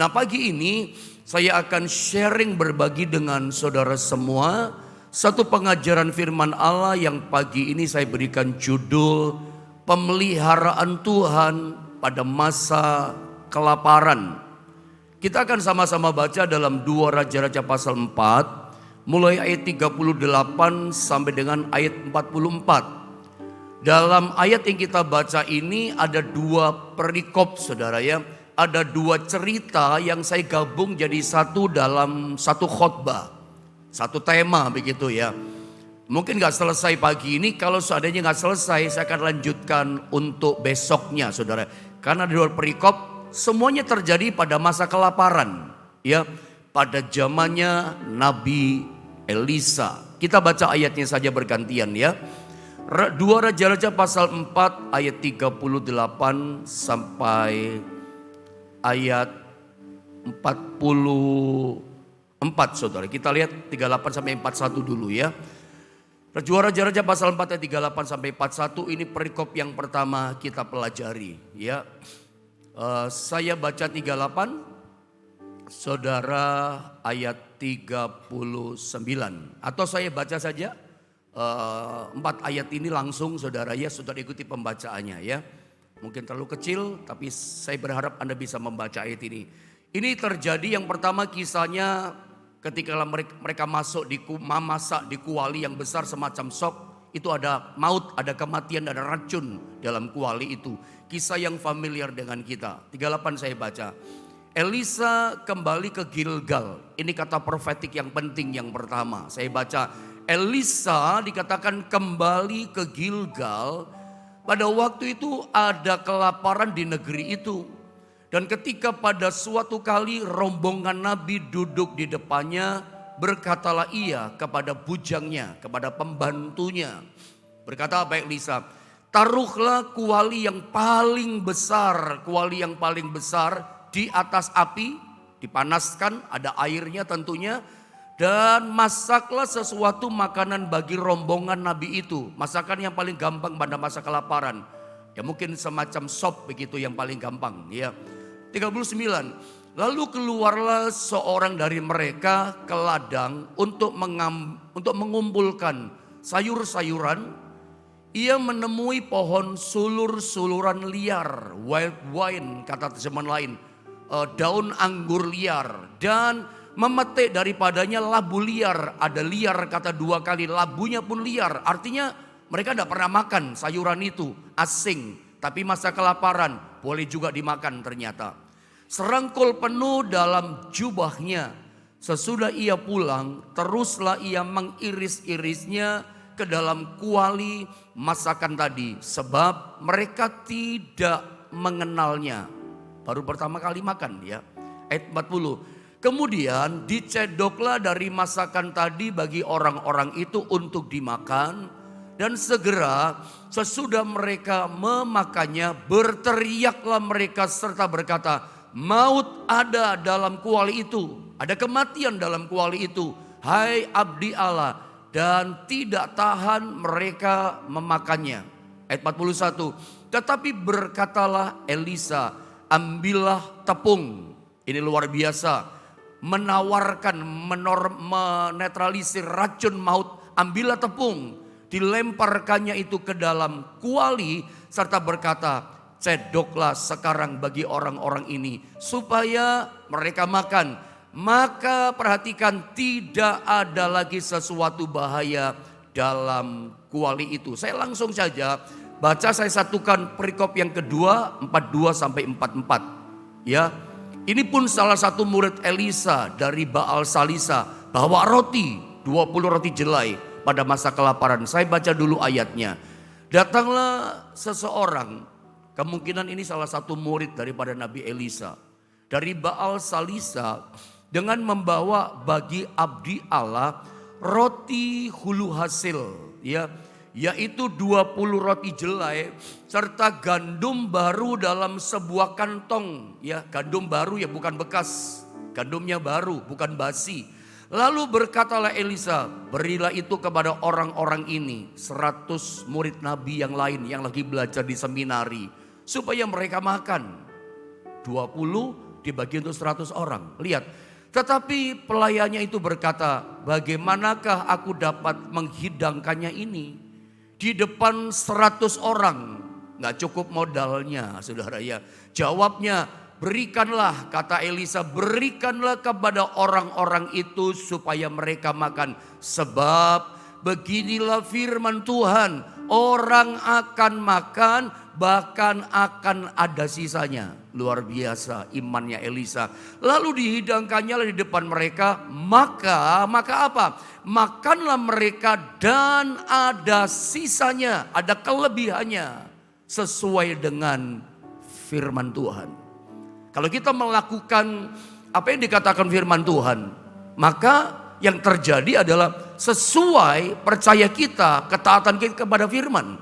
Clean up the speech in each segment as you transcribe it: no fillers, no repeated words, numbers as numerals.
Nah, pagi ini saya akan sharing berbagi dengan saudara semua satu pengajaran firman Allah yang pagi ini saya berikan judul Pemeliharaan Tuhan pada masa kelaparan. Kita akan sama-sama baca dalam 2 Raja-Raja pasal 4 mulai ayat 38 sampai dengan ayat 44. Dalam ayat yang kita baca ini ada 2 perikop saudara ya. Ada 2 cerita yang saya gabung jadi satu dalam satu khotbah. Satu tema begitu ya. Mungkin gak selesai pagi ini, kalau seandainya gak selesai saya akan lanjutkan untuk besoknya saudara. Karena di 2 perikop semuanya terjadi pada masa kelaparan ya. Pada zamannya Nabi Elisa. Kita baca ayatnya saja bergantian ya. 2 Raja-Raja pasal 4 ayat 38 sampai ayat 44 saudara. Kita lihat 38 sampai 41 dulu ya. 2 Raja-Raja pasal 4 ayat 38 sampai 41 ini perikop yang pertama kita pelajari ya. Saya baca 38, saudara ayat 39. Atau saya baca saja 4 ayat ini langsung saudara ya, saudara ikuti pembacaannya ya. Mungkin terlalu kecil tapi saya berharap Anda bisa membaca ayat ini. Ini terjadi yang pertama kisahnya ketika mereka masuk masak di kuali yang besar semacam sop. Itu ada maut, ada kematian, ada racun dalam kuali itu. Kisah yang familiar dengan kita. 38 saya baca. Elisa kembali ke Gilgal. Ini kata profetik yang penting yang pertama. Saya baca. Elisa dikatakan kembali ke Gilgal. Pada waktu itu ada kelaparan di negeri itu. Dan ketika pada suatu kali rombongan Nabi duduk di depannya, berkatalah ia kepada bujangnya, kepada pembantunya. Berkata apa Elisa? Taruhlah kuali yang paling besar di atas api, dipanaskan, ada airnya tentunya. Dan masaklah sesuatu makanan bagi rombongan Nabi itu. Masakan yang paling gampang pada masa kelaparan. Ya mungkin semacam sop begitu yang paling gampang ya. 39. Lalu keluarlah seorang dari mereka ke ladang untuk mengumpulkan sayur-sayuran. Ia menemui pohon sulur-suluran liar. Wild wine kata teman lain. Daun anggur liar. Dan memetik daripadanya labu liar. Ada liar kata 2 kali, labunya pun liar. Artinya mereka tidak pernah makan sayuran itu, asing. Tapi masa kelaparan boleh juga dimakan ternyata. Serangkul penuh dalam jubahnya. Sesudah ia pulang, teruslah ia mengiris-irisnya ke dalam kuali masakan tadi. Sebab mereka tidak mengenalnya. Baru pertama kali makan ya. Ayat 40. Kemudian dicedoklah dari masakan tadi bagi orang-orang itu untuk dimakan. Dan segera sesudah mereka memakannya berteriaklah mereka serta berkata, maut ada dalam kuali itu. Ada kematian dalam kuali itu. Hai abdi Allah. Dan tidak tahan mereka memakannya. Ayat 41. Tetapi berkatalah Elisa, ambillah tepung. Ini luar biasa. Menawarkan, menetralisir racun maut. Ambillah tepung, dilemparkannya itu ke dalam kuali serta berkata, cedoklah sekarang bagi orang-orang ini supaya mereka makan. Maka perhatikan, tidak ada lagi sesuatu bahaya dalam kuali itu. Saya langsung saja baca, saya satukan perikop yang kedua 42 sampai 44 ya. Ini pun salah satu murid Elisa dari Baal Salisa bawa roti, 20 roti jelai pada masa kelaparan. Saya baca dulu ayatnya. Datanglah seseorang, kemungkinan ini salah satu murid daripada Nabi Elisa, dari Baal Salisa dengan membawa bagi abdi Allah roti hulu hasil ya. Yaitu 20 roti jelai serta gandum baru dalam sebuah kantong ya. Gandum baru ya, bukan bekas, gandumnya baru bukan basi. Lalu berkatalah Elisa, berilah itu kepada orang-orang ini, 100 murid Nabi yang lain yang lagi belajar di seminari, supaya mereka makan. 20 dibagi untuk 100 orang. Lihat, tetapi pelayannya itu berkata, bagaimanakah aku dapat menghidangkannya ini di depan 100 orang? Nggak cukup modalnya, saudara ya. Jawabnya, berikanlah, kata Elisa, berikanlah kepada orang-orang itu supaya mereka makan. Sebab beginilah firman Tuhan, orang akan makan bahkan akan ada sisanya. Luar biasa imannya Elisa. Lalu dihidangkannya di depan mereka, maka apa? Makanlah mereka dan ada sisanya, ada kelebihannya sesuai dengan firman Tuhan. Kalau kita melakukan apa yang dikatakan firman Tuhan, maka yang terjadi adalah sesuai percaya kita, ketaatan kita kepada firman.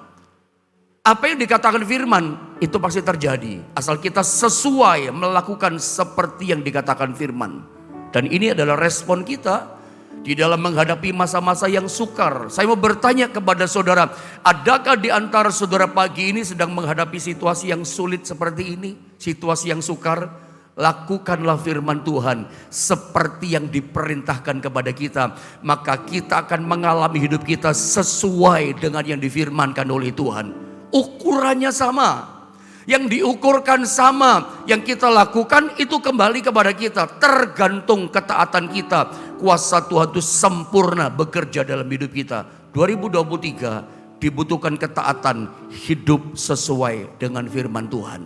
Apa yang dikatakan firman itu pasti terjadi, asal kita sesuai melakukan seperti yang dikatakan firman. Dan ini adalah respon kita di dalam menghadapi masa-masa yang sukar. Saya mau bertanya kepada saudara, adakah di antara saudara pagi ini sedang menghadapi situasi yang sulit seperti ini? Situasi yang sukar? Lakukanlah firman Tuhan seperti yang diperintahkan kepada kita. Maka kita akan mengalami hidup kita sesuai dengan yang difirmankan oleh Tuhan. Ukurannya sama. Yang diukurkan sama, yang kita lakukan itu kembali kepada kita. Tergantung ketaatan kita. Kuasa Tuhan itu sempurna bekerja dalam hidup kita. 2023 dibutuhkan ketaatan, hidup sesuai dengan firman Tuhan.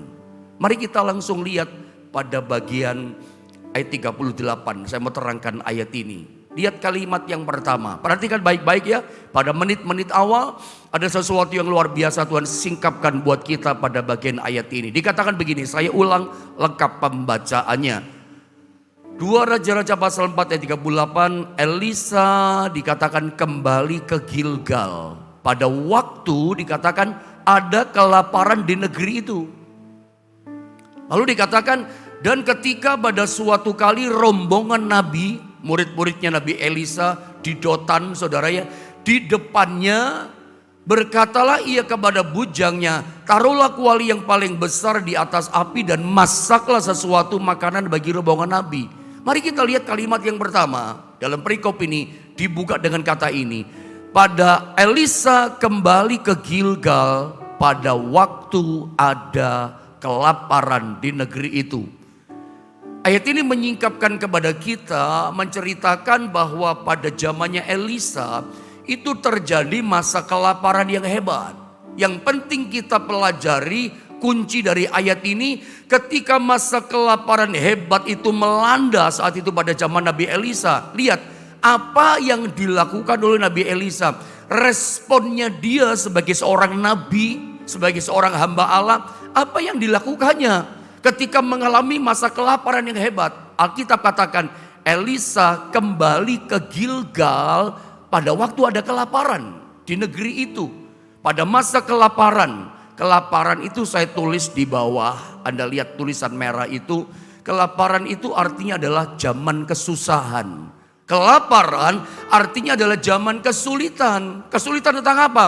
Mari kita langsung lihat pada bagian ayat 38. Saya mau terangkan ayat ini. Lihat kalimat yang pertama. Perhatikan baik-baik ya. Pada menit-menit awal ada sesuatu yang luar biasa Tuhan singkapkan buat kita pada bagian ayat ini. Dikatakan begini, saya ulang lengkap pembacaannya. 2 Raja-Raja pasal 4 ayat 38, Elisa dikatakan kembali ke Gilgal. Pada waktu dikatakan ada kelaparan di negeri itu. Lalu dikatakan, dan ketika pada suatu kali rombongan nabi, murid-muridnya Nabi Elisa di Dotan, saudara ya, di depannya berkatalah ia kepada bujangnya, taruhlah kuali yang paling besar di atas api dan masaklah sesuatu makanan bagi rombongan nabi. Mari kita lihat kalimat yang pertama dalam perikop ini dibuka dengan kata ini. Pada Elisa kembali ke Gilgal pada waktu ada kelaparan di negeri itu. Ayat ini menyingkapkan kepada kita, menceritakan bahwa pada zamannya Elisa itu terjadi masa kelaparan yang hebat. Yang penting kita pelajari kunci dari ayat ini, ketika masa kelaparan hebat itu melanda saat itu pada zaman Nabi Elisa. Lihat apa yang dilakukan oleh Nabi Elisa. Responnya dia sebagai seorang nabi, sebagai seorang hamba Allah, apa yang dilakukannya? Ketika mengalami masa kelaparan yang hebat, Alkitab katakan Elisa kembali ke Gilgal pada waktu ada kelaparan di negeri itu. Pada masa kelaparan itu saya tulis di bawah, Anda lihat tulisan merah itu. Kelaparan itu artinya adalah zaman kesusahan. Kelaparan artinya adalah zaman kesulitan. Kesulitan tentang apa?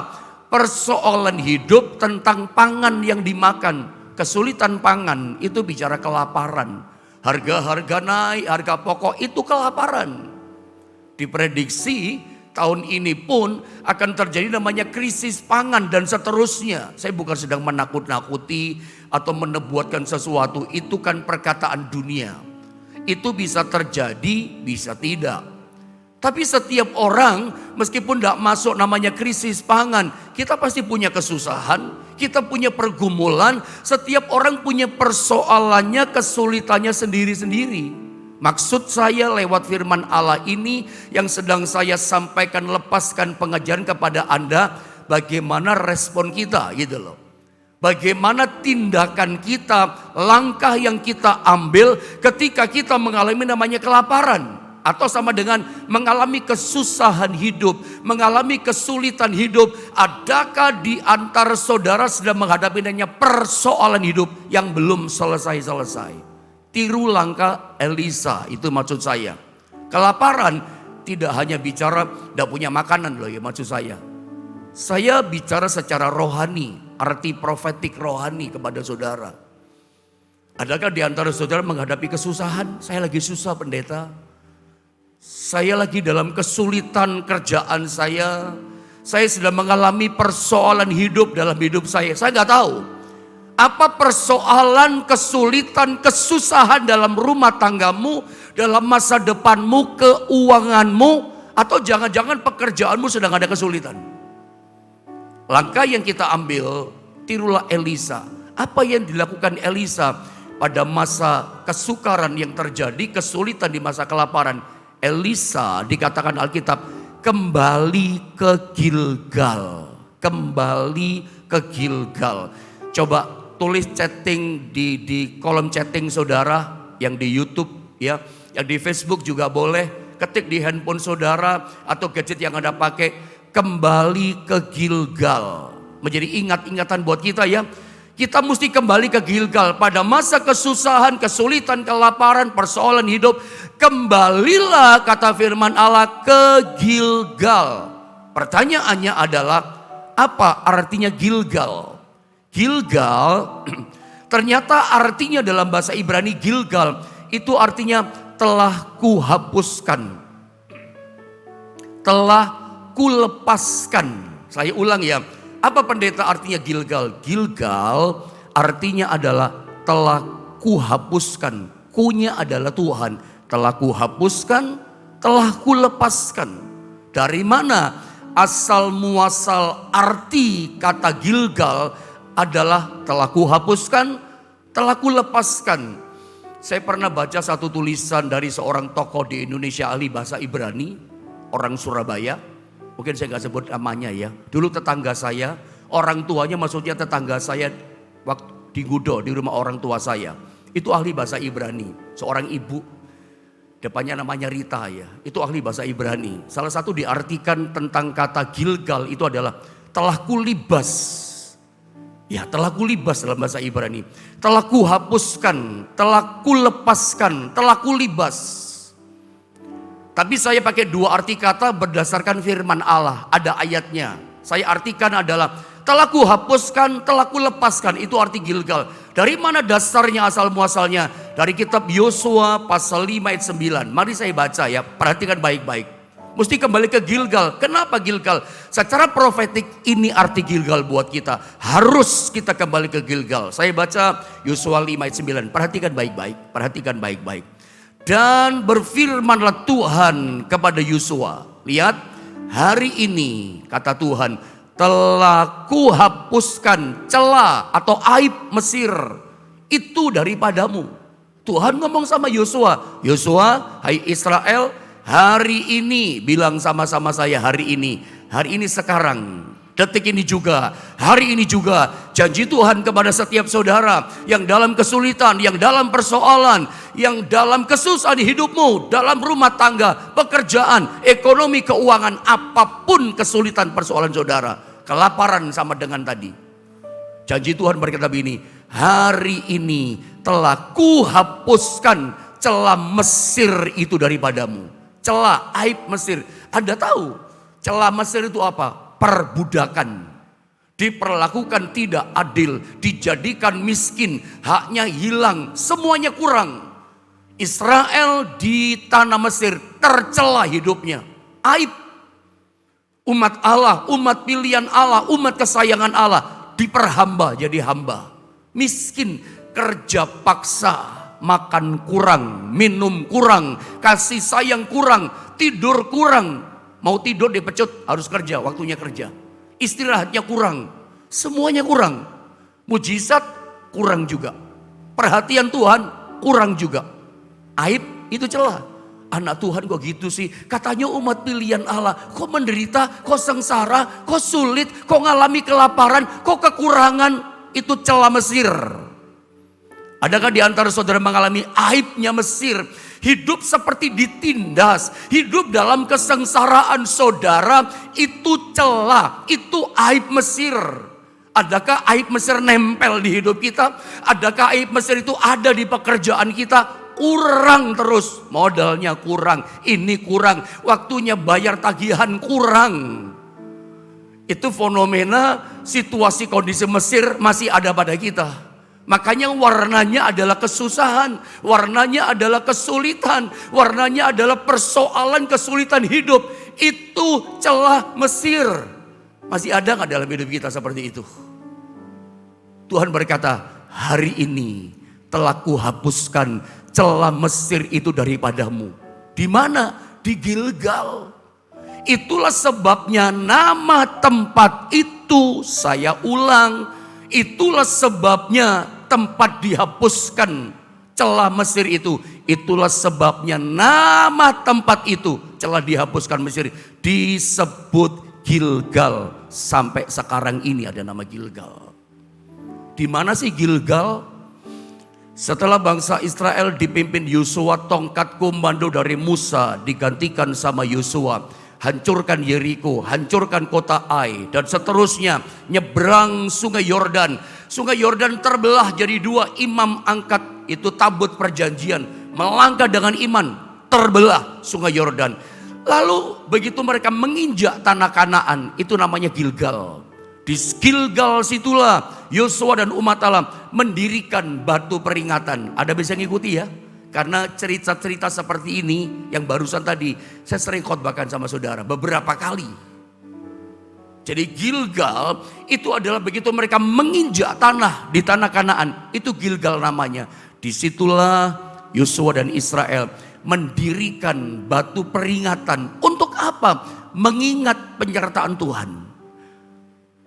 Persoalan hidup, tentang pangan yang dimakan. Kesulitan pangan itu bicara kelaparan. Harga-harga naik, harga pokok itu kelaparan. Diprediksi tahun ini pun akan terjadi namanya krisis pangan dan seterusnya. Saya bukan sedang menakut-nakuti atau menebuatkan sesuatu. Itu kan perkataan dunia. Itu bisa terjadi, bisa tidak. Tapi setiap orang meskipun tidak masuk namanya krisis pangan, kita pasti punya kesusahan, kita punya pergumulan, setiap orang punya persoalannya, kesulitannya sendiri-sendiri. Maksud saya lewat firman Allah ini yang sedang saya sampaikan, lepaskan pengajaran kepada Anda, bagaimana respon kita gitu loh. Bagaimana tindakan kita, langkah yang kita ambil ketika kita mengalami namanya kelaparan. Atau sama dengan mengalami kesusahan hidup, mengalami kesulitan hidup. Adakah di antara saudara sedang menghadapi namanya persoalan hidup yang belum selesai-selesai? Tiru langkah Elisa, itu maksud saya. Kelaparan tidak hanya bicara tidak punya makanan loh ya maksud saya. Saya bicara secara rohani, arti profetik rohani kepada saudara. Adakah di antara saudara menghadapi kesusahan? Saya lagi susah pendeta. Saya lagi dalam kesulitan kerjaan saya. Saya sedang mengalami persoalan hidup dalam hidup saya. Saya nggak tahu. Apa persoalan, kesulitan, kesusahan dalam rumah tanggamu, dalam masa depanmu, keuanganmu, atau jangan-jangan pekerjaanmu sedang ada kesulitan. Langkah yang kita ambil, tirulah Elisa. Apa yang dilakukan Elisa pada masa kesukaran yang terjadi, kesulitan di masa kelaparan. Elisa dikatakan Alkitab kembali ke Gilgal. Kembali ke Gilgal. Coba tulis chatting di kolom chatting saudara yang di YouTube ya, yang di Facebook juga boleh. Ketik di handphone saudara atau gadget yang Anda pakai, kembali ke Gilgal. Menjadi ingat-ingatan buat kita ya. Kita mesti kembali ke Gilgal pada masa kesusahan, kesulitan, kelaparan, persoalan hidup. Kembalilah kata firman Allah ke Gilgal. Pertanyaannya adalah apa artinya Gilgal? Gilgal ternyata artinya dalam bahasa Ibrani Gilgal itu artinya telah kuhapuskan, telah kulepaskan. Saya ulang ya, apa pendeta artinya Gilgal? Gilgal artinya adalah telah kuhapuskan. Kunya adalah Tuhan, telah kuhapuskan, telah kulepaskan. Dari mana asal muasal arti kata Gilgal? Adalah telah kuhapuskan, telah kulepaskan. Saya pernah baca satu tulisan dari seorang tokoh di Indonesia ahli bahasa Ibrani, orang Surabaya. Mungkin saya nggak sebut namanya ya. Dulu tetangga saya, orang tuanya maksudnya tetangga saya waktu di Gudo, di rumah orang tua saya. Itu ahli bahasa Ibrani, seorang ibu. Depannya namanya Rita ya. Itu ahli bahasa Ibrani. Salah satu diartikan tentang kata Gilgal itu adalah telah kulibas. Ya, telah kulibas dalam bahasa Ibrani. Telah kuhapuskan, telah kulepaskan, telah kulibas. Tapi saya pakai dua arti kata berdasarkan firman Allah. Ada ayatnya. Saya artikan adalah telah kuhapuskan, telah kulepaskan. Itu arti Gilgal. Dari mana dasarnya asal muasalnya? Dari kitab Yosua pasal 5 ayat 9. Mari saya baca ya, perhatikan baik-baik. Mesti kembali ke Gilgal. Kenapa Gilgal? Secara profetik ini arti Gilgal buat kita. Harus kita kembali ke Gilgal. Saya baca Yosua 5 ayat 9. Perhatikan baik-baik. Perhatikan baik-baik. Dan berfirmanlah Tuhan kepada Yosua. Lihat, hari ini kata Tuhan, telah kuhapuskan celah atau aib Mesir itu daripadamu. Tuhan ngomong sama Yosua. Yosua, hai Israel, hari ini, bilang sama-sama saya hari ini sekarang, detik ini juga, hari ini juga, janji Tuhan kepada setiap saudara yang dalam kesulitan, yang dalam persoalan, yang dalam kesusahan hidupmu, dalam rumah tangga, pekerjaan, ekonomi, keuangan, apapun kesulitan persoalan saudara, kelaparan sama dengan tadi. Janji Tuhan berkata begini, hari ini telah kuhapuskan celah Mesir itu daripadamu. Celah aib Mesir. Anda tahu celah Mesir itu apa? Perbudakan. Diperlakukan tidak adil. Dijadikan miskin. Haknya hilang. Semuanya kurang. Israel di tanah Mesir tercela hidupnya. Aib. Umat Allah, umat pilihan Allah, umat kesayangan Allah. Diperhamba jadi hamba. Miskin, kerja paksa. Makan kurang, minum kurang, kasih sayang kurang, tidur kurang. Mau tidur dipecut, harus kerja, waktunya kerja. Istirahatnya kurang, semuanya kurang. Mujizat kurang juga. Perhatian Tuhan kurang juga. Aib itu celah. Anak Tuhan kok gitu sih? Katanya umat pilihan Allah. Kok menderita, kok sengsara, kok sulit, kok ngalami kelaparan, kok kekurangan. Itu celah Mesir. Adakah di antara saudara mengalami aibnya Mesir? Hidup seperti ditindas, hidup dalam kesengsaraan saudara, itu celah, itu aib Mesir. Adakah aib Mesir nempel di hidup kita? Adakah aib Mesir itu ada di pekerjaan kita? Kurang terus, modalnya kurang, ini kurang, waktunya bayar tagihan kurang. Itu fenomena situasi kondisi Mesir masih ada pada kita. Makanya warnanya adalah kesusahan, warnanya adalah kesulitan, warnanya adalah persoalan kesulitan hidup. Itu celah Mesir. Masih ada nggak dalam hidup kita seperti itu? Tuhan berkata, hari ini telah kuhapuskan celah Mesir itu daripadamu. Di mana? Di Gilgal. Itulah sebabnya nama tempat itu, saya ulang, itulah sebabnya tempat dihapuskan celah Mesir itu. Itulah sebabnya nama tempat itu celah dihapuskan Mesir disebut Gilgal. Sampai sekarang ini ada nama Gilgal. Di mana sih Gilgal? Setelah bangsa Israel dipimpin Yosua, tongkat komando dari Musa digantikan sama Yosua. Hancurkan Yeriko, hancurkan kota Ai, dan seterusnya nyebrang sungai Yordan. Sungai Yordan terbelah jadi dua, imam angkat itu tabut perjanjian, melangkah dengan iman, terbelah sungai Yordan. Lalu begitu mereka menginjak tanah Kanaan, itu namanya Gilgal. Di Gilgal situlah Yosua dan umat Allah mendirikan batu peringatan. Ada bisa ngikuti ya? Karena cerita-cerita seperti ini yang barusan tadi saya sering khotbahkan sama saudara beberapa kali. Jadi Gilgal itu adalah begitu mereka menginjak tanah di tanah Kanaan, itu Gilgal namanya. Disitulah Yosua dan Israel mendirikan batu peringatan. Untuk apa? Mengingat penyertaan Tuhan.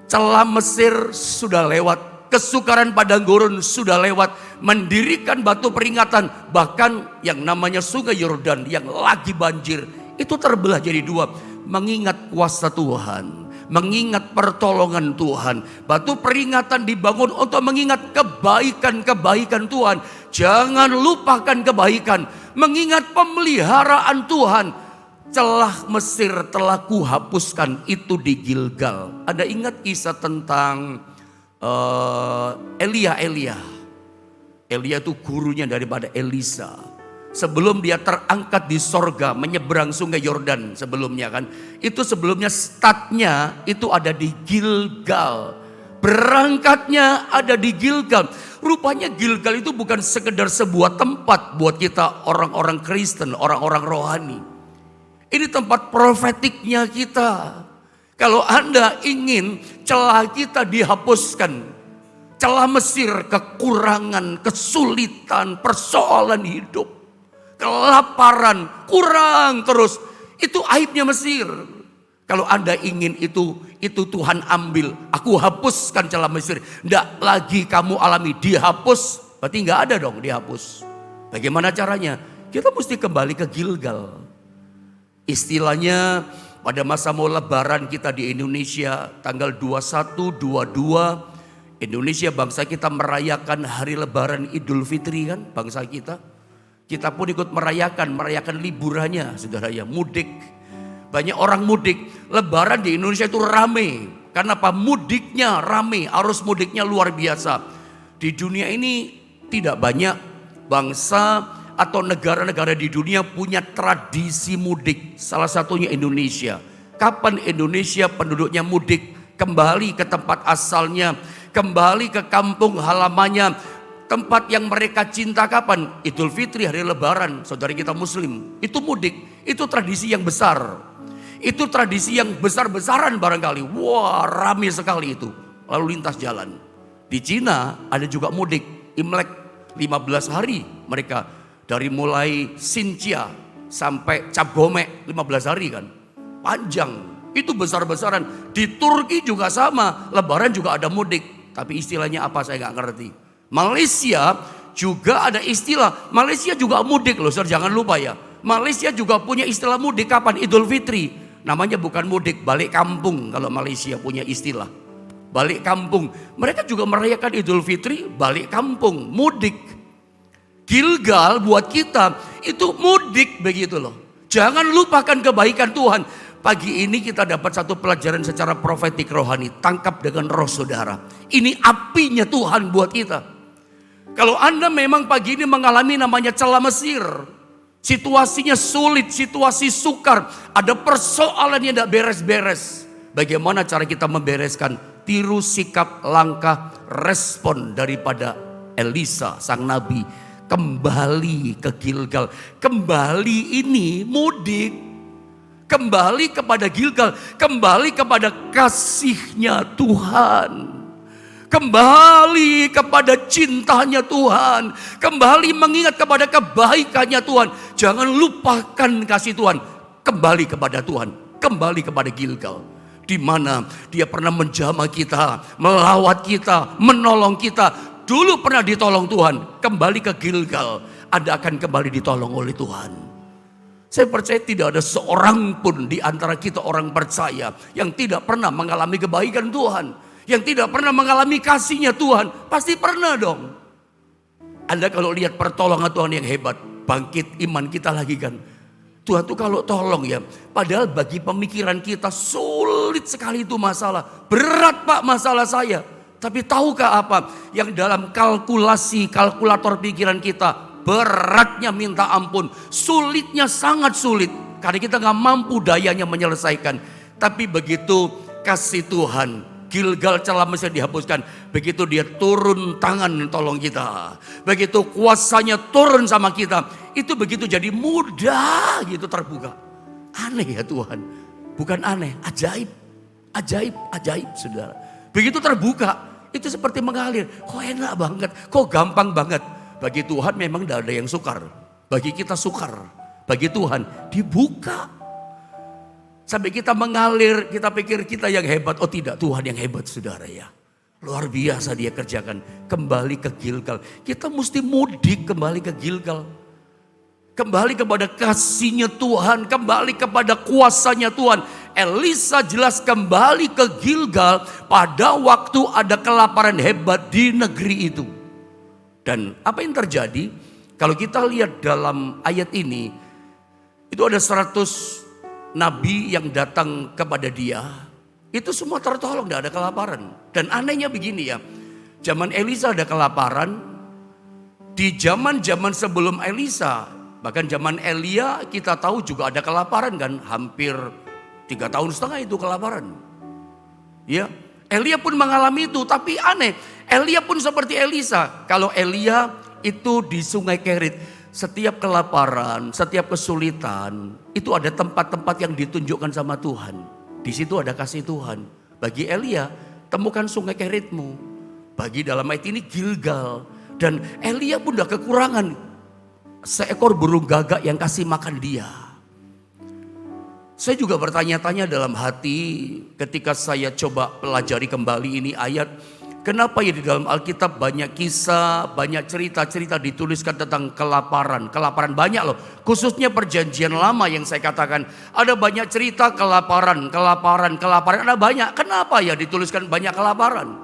Celah Mesir sudah lewat, kesukaran padang gurun sudah lewat, mendirikan batu peringatan. Bahkan yang namanya sungai Yordan yang lagi banjir itu terbelah jadi dua, mengingat kuasa Tuhan, mengingat pertolongan Tuhan. Batu peringatan dibangun untuk mengingat kebaikan-kebaikan Tuhan. Jangan lupakan kebaikan, mengingat pemeliharaan Tuhan. Celah Mesir telah kuhapuskan, itu di Gilgal. Anda ingat kisah tentang Elia itu gurunya daripada Elisa. Sebelum dia terangkat di sorga menyeberang sungai Yordan sebelumnya kan. Itu sebelumnya startnya itu ada di Gilgal. Berangkatnya ada di Gilgal. Rupanya Gilgal itu bukan sekedar sebuah tempat buat kita orang-orang Kristen, orang-orang rohani. Ini tempat profetiknya kita. Kalau Anda ingin celah kita dihapuskan, celah Mesir, kekurangan, kesulitan, persoalan hidup, kelaparan, kurang terus, itu aibnya Mesir. Kalau Anda ingin itu Tuhan ambil, aku hapuskan celah Mesir, tidak lagi kamu alami, dihapus, berarti nggak ada dong dihapus. Bagaimana caranya? Kita mesti kembali ke Gilgal. Istilahnya pada masa mau lebaran kita di Indonesia tanggal 21, 22 Indonesia bangsa kita merayakan hari lebaran Idul Fitri kan bangsa kita. Kita pun ikut merayakan liburannya saudara ya, mudik. Banyak orang mudik, lebaran di Indonesia itu rame. Karena apa? Mudiknya rame, arus mudiknya luar biasa. Di dunia ini tidak banyak bangsa atau negara-negara di dunia punya tradisi mudik. Salah satunya Indonesia. Kapan Indonesia penduduknya mudik? Kembali ke tempat asalnya, kembali ke kampung halamannya. Tempat yang mereka cinta kapan? Idul Fitri, hari lebaran, saudara kita muslim. Itu mudik, itu tradisi yang besar. Itu tradisi yang besar-besaran barangkali. Wah, ramai sekali itu. Lalu lintas jalan. Di Cina ada juga mudik, Imlek 15 hari mereka. Dari mulai Xinjia sampai Cap Gome 15 hari kan. Panjang, itu besar-besaran. Di Turki juga sama, lebaran juga ada mudik. Tapi istilahnya apa saya gak ngerti. Malaysia juga ada istilah, Malaysia juga mudik loh, jangan lupa ya. Malaysia juga punya istilah mudik kapan? Idul Fitri. Namanya bukan mudik, balik kampung kalau Malaysia punya istilah. Balik kampung. Mereka juga merayakan Idul Fitri, balik kampung, mudik. Gilgal buat kita itu mudik begitu loh. Jangan lupakan kebaikan Tuhan. Pagi ini kita dapat satu pelajaran secara profetik rohani. Tangkap dengan roh saudara. Ini apinya Tuhan buat kita. Kalau Anda memang pagi ini mengalami namanya celah Mesir, situasinya sulit, situasi sukar, ada persoalan yang tidak beres-beres. Bagaimana cara kita membereskan? Tiru sikap, langkah, respon daripada Elisa sang nabi kembali ke Gilgal. Kembali ini mudik, kembali kepada Gilgal, kembali kepada kasihnya Tuhan, kembali kepada cintanya Tuhan, kembali mengingat kepada kebaikannya Tuhan. Jangan lupakan kasih Tuhan, kembali kepada Tuhan, kembali kepada Gilgal, di mana Dia pernah menjamah kita, melawat kita, menolong kita. Dulu pernah ditolong Tuhan, kembali ke Gilgal, Anda akan kembali ditolong oleh Tuhan. Saya percaya tidak ada seorang pun di antara kita orang percaya yang tidak pernah mengalami kebaikan Tuhan, yang tidak pernah mengalami kasihnya Tuhan. Pasti pernah dong. Anda kalau lihat pertolongan Tuhan yang hebat, bangkit iman kita lagi kan. Tuhan tuh kalau tolong ya, padahal bagi pemikiran kita sulit sekali itu masalah. Berat Pak masalah saya. Tapi tahukah apa yang dalam kalkulator pikiran kita, beratnya minta ampun, sulitnya sangat sulit. Karena kita gak mampu dayanya menyelesaikan. Tapi begitu kasih Tuhan, Gilgal celah Mesir dihapuskan. Begitu Dia turun tangan tolong kita, begitu kuasanya turun sama kita, itu begitu jadi mudah gitu terbuka. Aneh ya Tuhan, bukan aneh, ajaib, ajaib, ajaib saudara. Begitu terbuka, itu seperti mengalir. Kok enak banget, kok gampang banget. Bagi Tuhan memang tidak ada yang sukar. Bagi kita sukar, bagi Tuhan dibuka. Sampai kita mengalir, kita pikir kita yang hebat. Oh tidak, Tuhan yang hebat saudara ya. Luar biasa Dia kerjakan. Kembali ke Gilgal. Kita mesti mudik kembali ke Gilgal. Kembali kepada kasihnya Tuhan, kembali kepada kuasanya Tuhan. Elisa jelas kembali ke Gilgal pada waktu ada kelaparan hebat di negeri itu. Dan apa yang terjadi? Kalau kita lihat dalam ayat ini, itu ada 100 nabi yang datang kepada dia. Itu semua tertolong, tidak ada kelaparan. Dan anehnya begini ya, zaman Elisa ada kelaparan. Di zaman-zaman sebelum Elisa, bahkan zaman Elia kita tahu juga ada kelaparan kan, hampir 3,5 tahun itu kelaparan. Ya, Elia pun mengalami itu, tapi aneh. Elia pun seperti Elisa. Kalau Elia itu di Sungai Kerit, setiap kelaparan, setiap kesulitan, itu ada tempat-tempat yang ditunjukkan sama Tuhan. Di situ ada kasih Tuhan. Bagi Elia, temukan Sungai Keritmu. Bagi dalam ayat ini Gilgal. Dan Elia pun udah kekurangan seekor burung gagak yang kasih makan dia. Saya juga bertanya-tanya dalam hati ketika saya coba pelajari kembali ini ayat. Kenapa ya di dalam Alkitab banyak kisah, banyak cerita-cerita dituliskan tentang kelaparan. Kelaparan banyak loh, khususnya perjanjian lama yang saya katakan. Ada banyak cerita kelaparan, ada banyak. Kenapa ya dituliskan banyak kelaparan?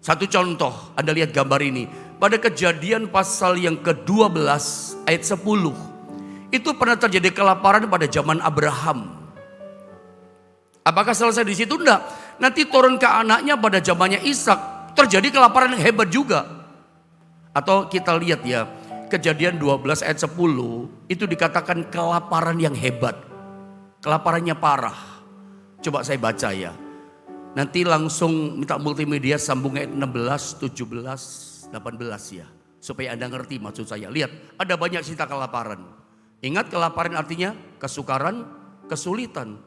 Satu contoh, Anda lihat gambar ini. Pada Kejadian pasal yang ke-12 ayat 10. Itu pernah terjadi kelaparan pada zaman Abraham. Apakah selesai di situ? Enggak. Nanti turun ke anaknya pada zamannya Ishak. Terjadi kelaparan yang hebat juga. Atau kita lihat ya, Kejadian 12 ayat 10. Itu dikatakan kelaparan yang hebat. Kelaparannya parah. Coba saya baca ya. Nanti langsung minta multimedia sambung ayat 16, 17, 18 ya. Supaya Anda ngerti maksud saya. Lihat, ada banyak cerita kelaparan. Ingat kelaparan artinya kesukaran, kesulitan.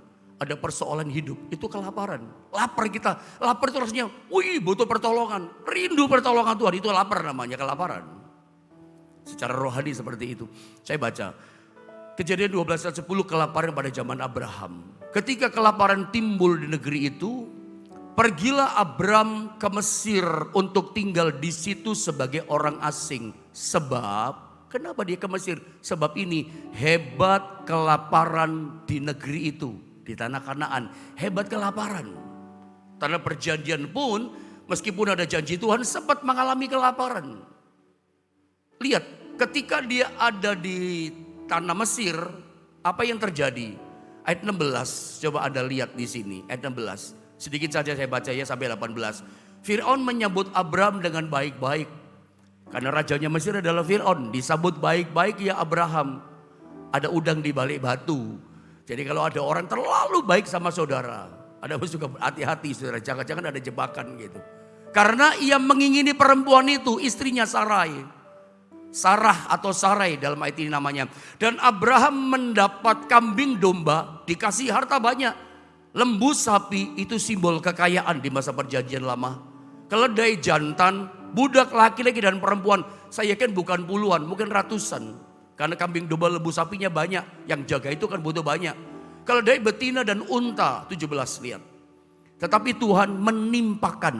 Ada persoalan hidup, itu kelaparan. Lapar kita, lapar itu rasanya, wih butuh pertolongan. Rindu pertolongan Tuhan, itu lapar namanya kelaparan. Secara rohani seperti itu. Saya baca, Kejadian 12 ayat 10 kelaparan pada zaman Abraham. Ketika kelaparan timbul di negeri itu, pergilah Abram ke Mesir untuk tinggal di situ sebagai orang asing. Sebab, kenapa dia ke Mesir? Sebab ini hebat kelaparan di negeri itu. Di tanah Kanaan. Hebat kelaparan. Tanah perjanjian pun meskipun ada janji Tuhan sempat mengalami kelaparan. Lihat ketika dia ada di tanah Mesir. Apa yang terjadi? Ayat 16. Coba Anda lihat di sini. Ayat 16. Sedikit saja saya baca ya sampai 18. Fir'aun menyambut Abram dengan baik-baik. Karena rajanya Mesir adalah Fir'aun. Disambut baik-baik ya Abraham. Ada udang di balik batu. Jadi kalau ada orang terlalu baik sama saudara. Anda harus juga hati-hati saudara. Jangan-jangan ada jebakan gitu. Karena ia mengingini perempuan itu, istrinya Sarai. Sarah atau Sarai dalam ayat ini namanya. Dan Abraham mendapat kambing domba, dikasih harta banyak. Lembu sapi itu simbol kekayaan di masa perjanjian lama. Keledai jantan, budak laki-laki dan perempuan. Saya yakin bukan puluhan, mungkin ratusan. Karena kambing domba lembu sapinya banyak. Yang jaga itu kan butuh banyak. Keledai betina dan unta, 17 lihat. Tetapi Tuhan menimpakan.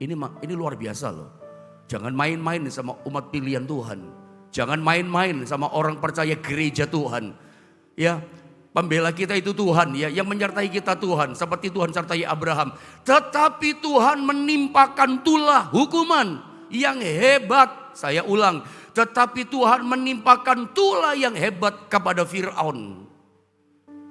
Ini luar biasa loh. Jangan main-main sama umat pilihan Tuhan. Jangan main-main sama orang percaya gereja Tuhan. Ya, pembela kita itu Tuhan ya, yang menyertai kita Tuhan. Seperti Tuhan sertai Abraham. Tetapi Tuhan menimpakan tulah hukuman yang hebat. Saya ulang. Tetapi Tuhan menimpakan tulah yang hebat kepada Fir'aun.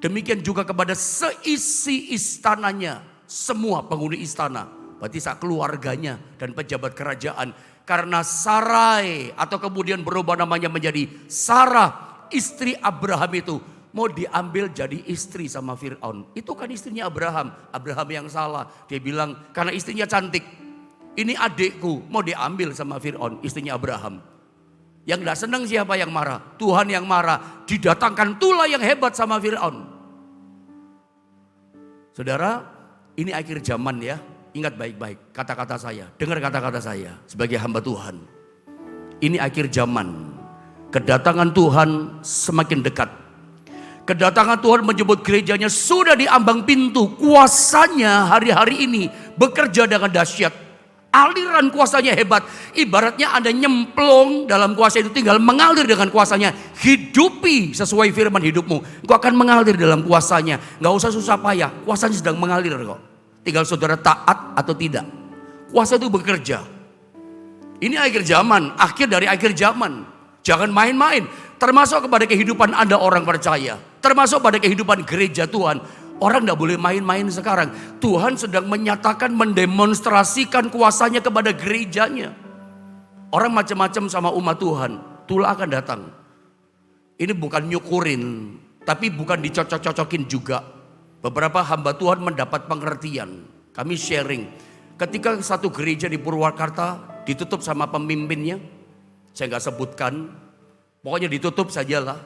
Demikian juga kepada seisi istananya. Semua penghuni istana. Berarti keluarganya dan pejabat kerajaan. Karena Sarai atau kemudian berubah namanya menjadi Sarah, istri Abraham itu mau diambil jadi istri sama Fir'aun. Itu kan istrinya Abraham. Abraham yang salah. Dia bilang karena istrinya cantik. Ini adikku, mau diambil sama Fir'aun, istrinya Abraham. Yang gak senang siapa yang marah? Tuhan yang marah. Didatangkan tulah yang hebat sama Fir'aun. Saudara, ini akhir zaman ya. Ingat baik-baik kata-kata saya. Dengar kata-kata saya sebagai hamba Tuhan. Ini akhir zaman. Kedatangan Tuhan semakin dekat. Kedatangan Tuhan menjemput gerejanya sudah di ambang pintu. Kuasanya hari-hari ini bekerja dengan dahsyat. Aliran kuasanya hebat. Ibaratnya Anda nyemplung dalam kuasa itu, tinggal mengalir dengan kuasanya. Hidupi sesuai firman hidupmu. Engkau akan mengalir dalam kuasanya. Gak usah susah payah. Kuasanya sedang mengalir kok. Tinggal saudara taat atau tidak. Kuasa itu bekerja. Ini akhir zaman. Akhir dari akhir zaman. Jangan main-main. Termasuk kepada kehidupan Anda orang percaya. Termasuk pada kehidupan gereja Tuhan. Orang tidak boleh main-main sekarang. Tuhan sedang menyatakan, mendemonstrasikan kuasanya kepada gerejanya. Orang macam-macam sama umat Tuhan. Tulah akan datang. Ini bukan nyukurin. Tapi bukan dicocok-cocokin juga. Beberapa hamba Tuhan mendapat pengertian. Kami sharing. Ketika satu gereja di Purwakarta ditutup sama pemimpinnya. Saya nggak sebutkan. Pokoknya ditutup sajalah.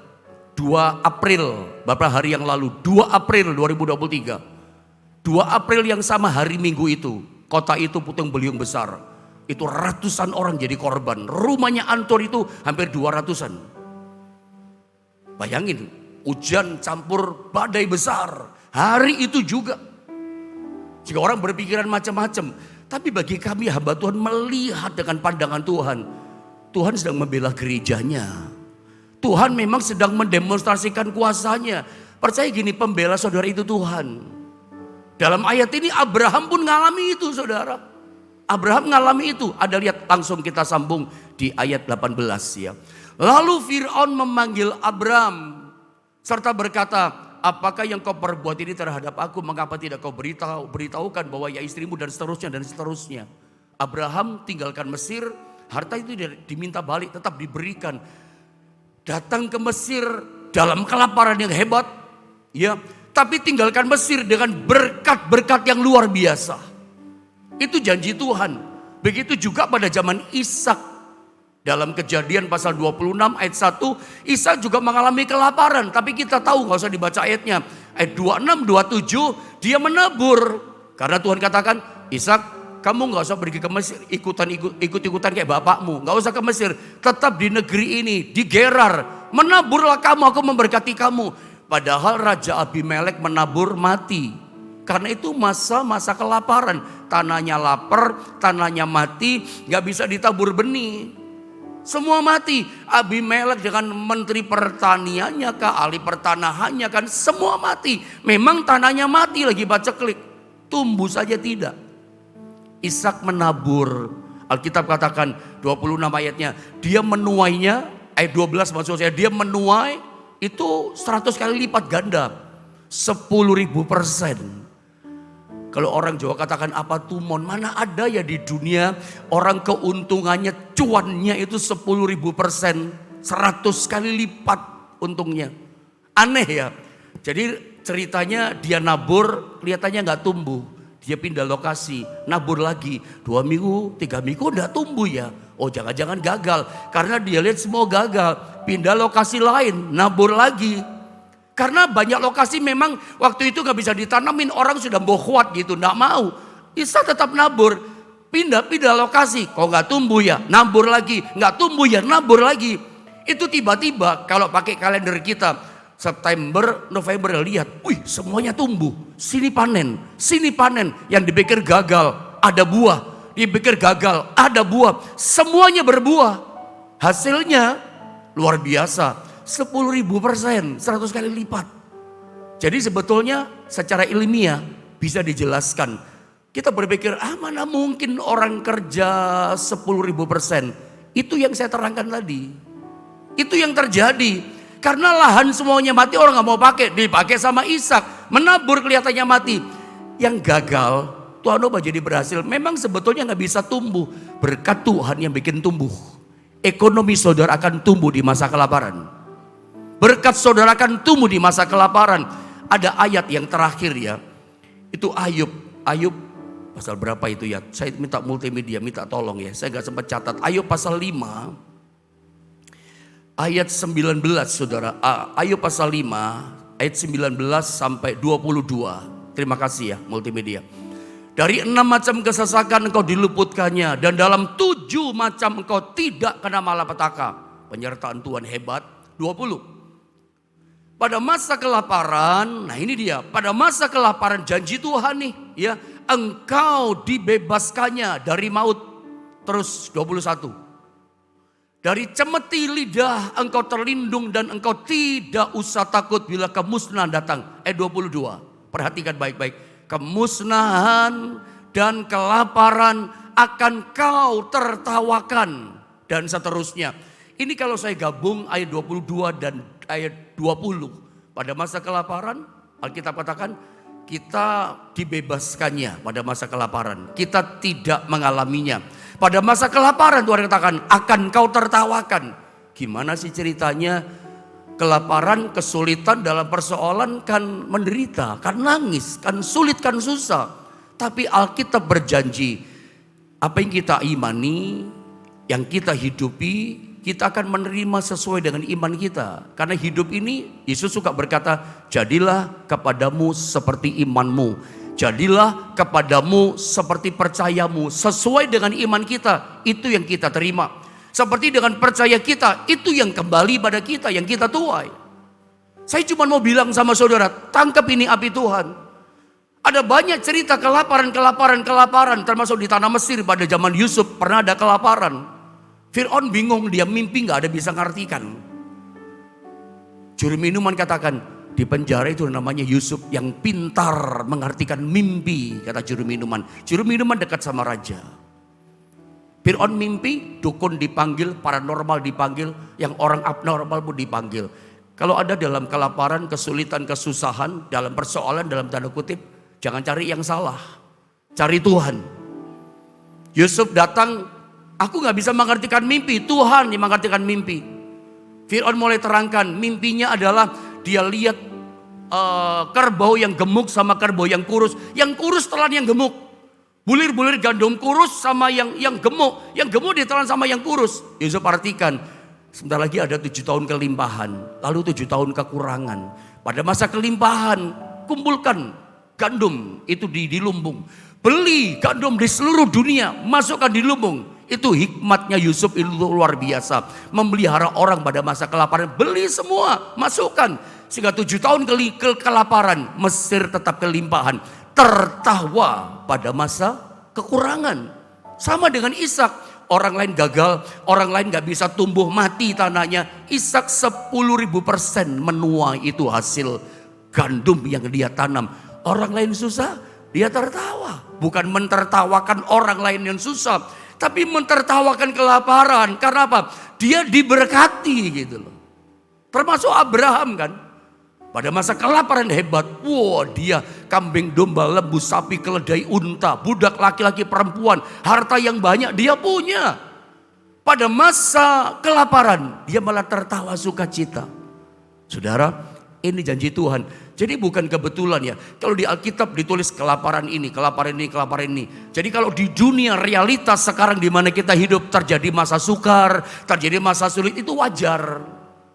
2 April, beberapa hari yang lalu. 2 April 2023. 2 April yang sama hari Minggu itu. Kota itu puting beliung besar. Itu ratusan orang jadi korban. Rumahnya Antor itu hampir 200-an. Bayangin, hujan campur badai besar. Hari itu juga. Jika orang berpikiran macam-macam. Tapi bagi kami hamba Tuhan melihat dengan pandangan Tuhan. Tuhan sedang membela gerejanya. Tuhan memang sedang mendemonstrasikan kuasanya. Percaya gini, pembela saudara itu Tuhan. Dalam ayat ini Abraham pun ngalami itu saudara. Abraham ngalami itu. Ada lihat langsung kita sambung di ayat 18 ya. Lalu Fir'aun memanggil Abraham. Serta berkata, apakah yang kau perbuat ini terhadap aku? Mengapa tidak kau beritahukan bahwa ya istrimu dan seterusnya dan seterusnya. Abraham tinggalkan Mesir. Harta itu diminta balik, tetap diberikan. Datang ke Mesir dalam kelaparan yang hebat. Ya, tapi tinggalkan Mesir dengan berkat-berkat yang luar biasa. Itu janji Tuhan. Begitu juga pada zaman Ishak. Dalam Kejadian pasal 26 ayat 1, Ishak juga mengalami kelaparan. Tapi kita tahu, gak usah dibaca ayatnya. Ayat 26, 27, dia menabur. Karena Tuhan katakan, Ishak, kamu gak usah pergi ke Mesir, ikut-ikutan kayak bapakmu. Gak usah ke Mesir, tetap di negeri ini, di Gerar. Menaburlah kamu, aku memberkati kamu. Padahal Raja Abimelek menabur mati. Karena itu masa-masa kelaparan. Tanahnya lapar, tanahnya mati, gak bisa ditabur benih. Semua mati. Abimelek dengan menteri pertaniannya kah, ahli pertanahannya kan, semua mati. Memang tanahnya mati lagi paceklik. Tumbuh saja tidak. Ishak menabur. Alkitab katakan 26 ayatnya. Dia menuainya, ayat 12 maksud saya. Dia menuai itu 100 kali lipat ganda. 10.000%. Kalau orang Jawa katakan apa tumon, mana ada ya di dunia orang keuntungannya, cuannya itu 10.000%, 100 kali lipat untungnya. Aneh ya. Jadi ceritanya dia nabur, kelihatannya nggak tumbuh. Dia pindah lokasi, nabur lagi. 2 minggu, 3 minggu udah tumbuh ya. Oh jangan-jangan gagal. Karena dia lihat semua gagal. Pindah lokasi lain, nabur lagi. Karena banyak lokasi memang waktu itu gak bisa ditanamin. Orang sudah bohwat gitu, gak mau. Isa tetap nabur. Pindah lokasi. Kok gak tumbuh ya, nabur lagi. Gak tumbuh ya, nabur lagi. Itu tiba-tiba kalau pakai kalender kita. September, November lihat. Wih semuanya tumbuh. Sini panen. Yang dipikir gagal, ada buah. Dipikir gagal, ada buah. Semuanya berbuah. Hasilnya luar biasa. 10.000%, 100 kali lipat. Jadi sebetulnya secara ilmiah bisa dijelaskan. Kita berpikir, mana mungkin orang kerja 10.000%. Itu yang saya terangkan tadi. Itu yang terjadi. Karena lahan semuanya mati, orang gak mau pakai. Dipakai sama Ishak. Menabur kelihatannya mati. Yang gagal, Tuhan ubah jadi berhasil. Memang sebetulnya gak bisa tumbuh. Berkat Tuhan yang bikin tumbuh. Ekonomi saudara akan tumbuh di masa kelaparan. Berkat saudara akan tumbuh di masa kelaparan. Ada ayat yang terakhir ya. Itu Ayub. Ayub pasal berapa itu ya? Saya minta multimedia, minta tolong ya. Saya gak sempat catat. Ayub pasal 5. Ayat 19 saudara. Ayub pasal 5. Ayat 19 sampai 22. Terima kasih ya multimedia. Dari 6 macam kesesakan engkau diluputkannya. Dan dalam 7 macam engkau tidak kena malapetaka. Penyertaan Tuhan hebat. 20. Pada masa kelaparan, nah ini dia. Pada masa kelaparan janji Tuhan nih. Ya, engkau dibebaskannya dari maut. Terus 21. Dari cemeti lidah engkau terlindung dan engkau tidak usah takut bila kemusnahan datang. 22. Perhatikan baik-baik. Kemusnahan dan kelaparan akan kau tertawakan. Dan seterusnya. Ini kalau saya gabung ayat 22 dan ayat 20. Pada masa kelaparan, Alkitab katakan kita dibebaskannya pada masa kelaparan. Kita tidak mengalaminya. Pada masa kelaparan Tuhan katakan akan kau tertawakan. Gimana sih ceritanya? Kelaparan, kesulitan dalam persoalan kan menderita, kan nangis, kan sulit, kan susah. Tapi Alkitab berjanji apa yang kita imani, yang kita hidupi, kita akan menerima sesuai dengan iman kita. Karena hidup ini Yesus suka berkata, jadilah kepadamu seperti imanmu. Jadilah kepadamu seperti percayamu. Sesuai dengan iman kita, itu yang kita terima. Seperti dengan percaya kita, itu yang kembali pada kita, yang kita tuai. Saya cuma mau bilang sama saudara, tangkap ini api Tuhan. Ada banyak cerita kelaparan, termasuk di tanah Mesir pada zaman Yusuf pernah ada kelaparan. Fir'aun bingung, dia mimpi gak ada bisa ngartikan. Juru minuman katakan, di penjara itu namanya Yusuf yang pintar mengartikan mimpi, kata juru minuman. Juru minuman dekat sama raja. Fir'aun mimpi, dukun dipanggil, paranormal dipanggil, yang orang abnormal pun dipanggil. Kalau ada dalam kelaparan, kesulitan, kesusahan, dalam persoalan, dalam tanda kutip, jangan cari yang salah, cari Tuhan. Yusuf datang, aku gak bisa mengartikan mimpi, Tuhan yang mengartikan mimpi. Fir'aun mulai terangkan, mimpinya adalah dia lihat kerbau yang gemuk sama kerbau yang kurus. Yang kurus telan yang gemuk. Bulir-bulir gandum kurus sama yang gemuk. Yang gemuk ditelan sama yang kurus. Yusuf artikan, sebentar lagi ada 7 tahun kelimpahan, lalu 7 tahun kekurangan. Pada masa kelimpahan, kumpulkan gandum itu di lumbung. Beli gandum di seluruh dunia, masukkan di lumbung. Itu hikmatnya Yusuf itu luar biasa. Memelihara orang pada masa kelaparan. Beli semua, masukkan. Sehingga 7 tahun kelaparan, Mesir tetap kelimpahan. Tertawa pada masa kekurangan. Sama dengan Ishak. Orang lain gagal, orang lain gak bisa tumbuh, mati tanahnya. Ishak 10.000% menuai itu hasil gandum yang dia tanam. Orang lain susah, dia tertawa. Bukan mentertawakan orang lain yang susah, tapi mentertawakan kelaparan. Karena apa? Dia diberkati gitu loh. Termasuk Abraham kan. Pada masa kelaparan hebat. Wah, dia kambing, domba, lembu, sapi, keledai, unta. Budak laki-laki, perempuan. Harta yang banyak dia punya. Pada masa kelaparan dia malah tertawa sukacita. Saudara, Ini janji Tuhan. Jadi bukan kebetulan ya. Kalau di Alkitab ditulis kelaparan ini, kelaparan ini, kelaparan ini. Jadi kalau di dunia realitas sekarang di mana kita hidup terjadi masa sukar, terjadi masa sulit, itu wajar.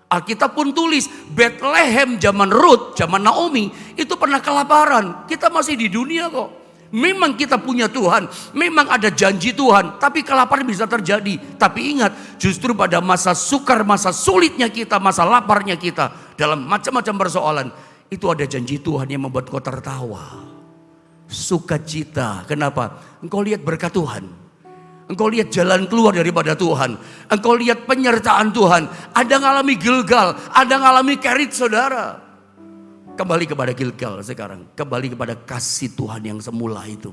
Alkitab pun tulis Bethlehem zaman Ruth, zaman Naomi itu pernah kelaparan. Kita masih di dunia kok. Memang kita punya Tuhan, memang ada janji Tuhan, tapi kelaparan bisa terjadi. Tapi ingat, justru pada masa sukar, masa sulitnya kita, masa laparnya kita, dalam macam-macam persoalan, itu ada janji Tuhan yang membuat kau tertawa. Sukacita, kenapa? Engkau lihat berkat Tuhan. Engkau lihat jalan keluar daripada Tuhan. Engkau lihat penyertaan Tuhan. Ada ngalami Gilgal, ada ngalami Kerit saudara. Kembali kepada Gilgal sekarang. Kembali kepada kasih Tuhan yang semula itu.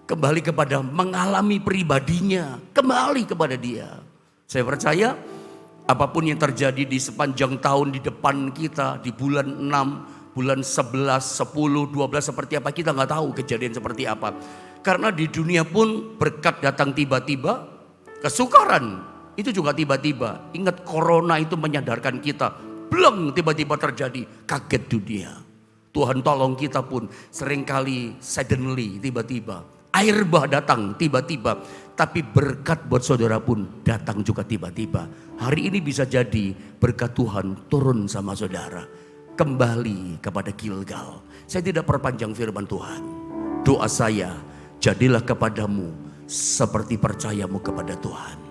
Kembali kepada mengalami pribadinya. Kembali kepada dia. Saya percaya apapun yang terjadi di sepanjang tahun di depan kita. Di bulan 6, bulan 11, 10, 12 seperti apa. Kita gak tahu kejadian seperti apa. Karena di dunia pun berkat datang tiba-tiba. Kesukaran itu juga tiba-tiba. Ingat corona itu menyadarkan kita. Bleng tiba-tiba terjadi, kaget dunia. Tuhan tolong kita pun seringkali suddenly tiba-tiba. Air bah datang tiba-tiba. Tapi berkat buat saudara pun datang juga tiba-tiba. Hari ini bisa jadi berkat Tuhan turun sama saudara. Kembali kepada Gilgal. Saya tidak perpanjang firman Tuhan. Doa saya, jadilah kepadamu seperti percayamu kepada Tuhan.